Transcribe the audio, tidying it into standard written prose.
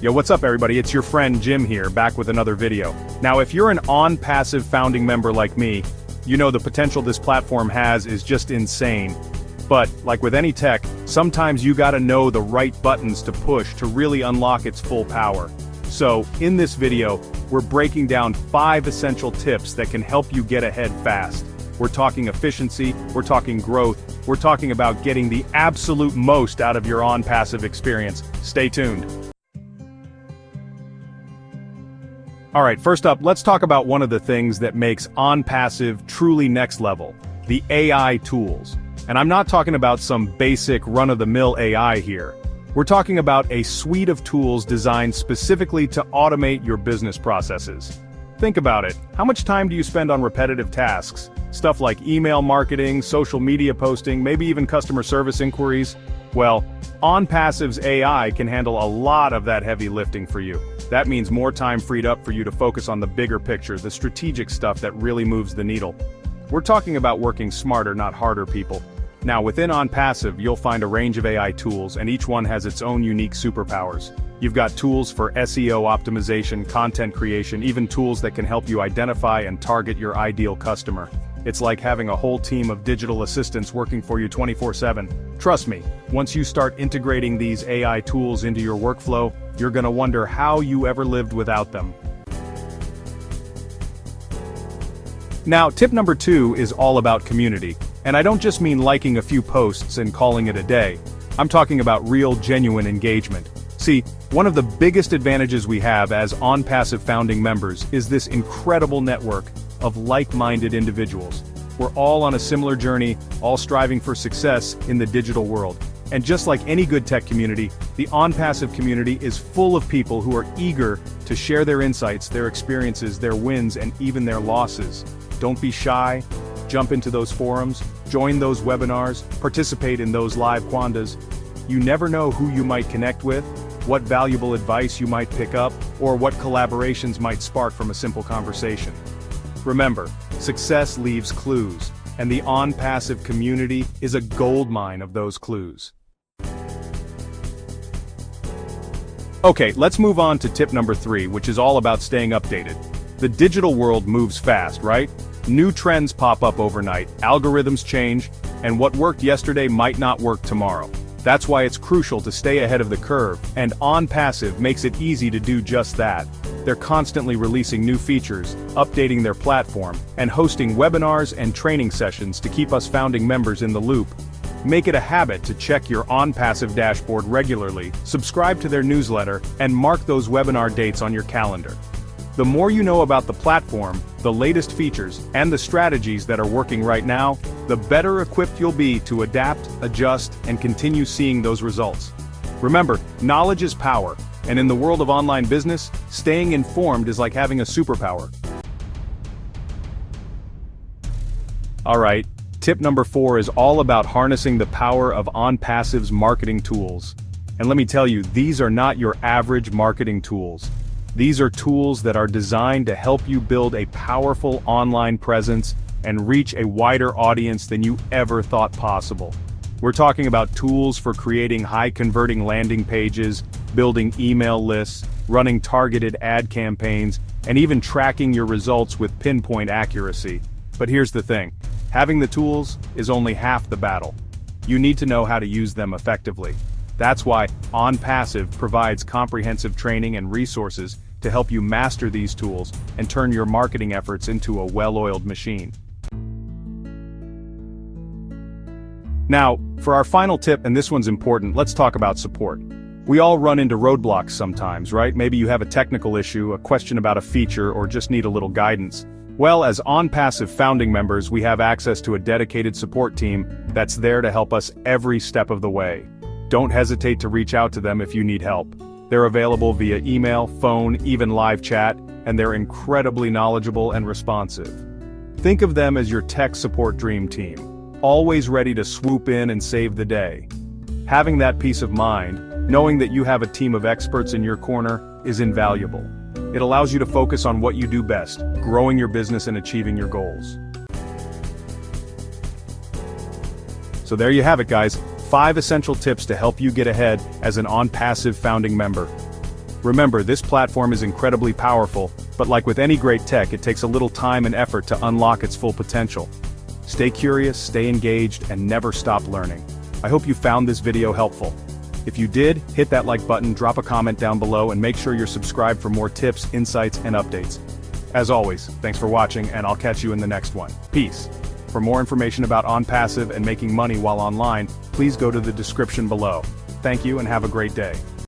Yo, what's up everybody? It's your friend Jim here, back with another video. Now if you're an ONPASSIVE founding member like me, you know the potential this platform has is just insane. But, like with any tech, sometimes you gotta know the right buttons to push to really unlock its full power. So, in this video, we're breaking down 5 essential tips that can help you get ahead fast. We're talking efficiency, we're talking growth, we're talking about getting the absolute most out of your ONPASSIVE experience. Stay tuned. Alright, first up, let's talk about one of the things that makes ONPASSIVE truly next level, the AI tools. And I'm not talking about some basic run-of-the-mill AI here. We're talking about a suite of tools designed specifically to automate your business processes. Think about it. How much time do you spend on repetitive tasks? Stuff like email marketing, social media posting, maybe even customer service inquiries? Well, ONPASSIVE's AI can handle a lot of that heavy lifting for you. That means more time freed up for you to focus on the bigger picture, the strategic stuff that really moves the needle. We're talking about working smarter, not harder, people. Now, within ONPASSIVE, you'll find a range of AI tools, and each one has its own unique superpowers. You've got tools for SEO optimization, content creation, even tools that can help you identify and target your ideal customer. It's like having a whole team of digital assistants working for you 24/7. Trust me, once you start integrating these AI tools into your workflow, you're gonna wonder how you ever lived without them. Now, tip number 2 is all about community. And I don't just mean liking a few posts and calling it a day. I'm talking about real, genuine engagement. See, one of the biggest advantages we have as ONPASSIVE founding members is this incredible network of like-minded individuals. We're all on a similar journey, all striving for success in the digital world. And just like any good tech community, the ONPASSIVE community is full of people who are eager to share their insights, their experiences, their wins, and even their losses. Don't be shy. Jump into those forums, join those webinars, participate in those live Quandas. You never know who you might connect with, what valuable advice you might pick up, or what collaborations might spark from a simple conversation. Remember, success leaves clues, and the ONPASSIVE community is a goldmine of those clues. Okay, let's move on to tip number 3, which is all about staying updated. The digital world moves fast, right? New trends pop up overnight, algorithms change, and what worked yesterday might not work tomorrow. That's why it's crucial to stay ahead of the curve, and ONPASSIVE makes it easy to do just that. They're constantly releasing new features, updating their platform, and hosting webinars and training sessions to keep us founding members in the loop. Make it a habit to check your ONPASSIVE dashboard regularly, subscribe to their newsletter, and mark those webinar dates on your calendar. The more you know about the platform, the latest features, and the strategies that are working right now, the better equipped you'll be to adapt, adjust, and continue seeing those results. Remember, knowledge is power, and in the world of online business, staying informed is like having a superpower. Alright, tip number 4 is all about harnessing the power of ONPASSIVE's marketing tools. And let me tell you, these are not your average marketing tools. These are tools that are designed to help you build a powerful online presence and reach a wider audience than you ever thought possible. We're talking about tools for creating high-converting landing pages, building email lists, running targeted ad campaigns, and even tracking your results with pinpoint accuracy. But here's the thing, having the tools is only half the battle. You need to know how to use them effectively. That's why ONPASSIVE provides comprehensive training and resources to help you master these tools and turn your marketing efforts into a well-oiled machine. Now, for our final tip, and this one's important, let's talk about support. We all run into roadblocks sometimes, right? Maybe you have a technical issue, a question about a feature, or just need a little guidance. Well, as ONPASSIVE founding members, we have access to a dedicated support team that's there to help us every step of the way. Don't hesitate to reach out to them if you need help. They're available via email, phone, even live chat, and they're incredibly knowledgeable and responsive. Think of them as your tech support dream team, always ready to swoop in and save the day. Having that peace of mind, knowing that you have a team of experts in your corner, is invaluable. It allows you to focus on what you do best, growing your business and achieving your goals. So there you have it, guys. 5 essential tips to help you get ahead as an ONPASSIVE founding member. Remember, this platform is incredibly powerful, but like with any great tech, it takes a little time and effort to unlock its full potential. Stay curious, stay engaged, and never stop learning. I hope you found this video helpful. If you did, hit that like button, drop a comment down below, and make sure you're subscribed for more tips, insights, and updates. As always, thanks for watching, and I'll catch you in the next one. Peace. For more information about ONPASSIVE and making money while online, please go to the description below. Thank you and have a great day.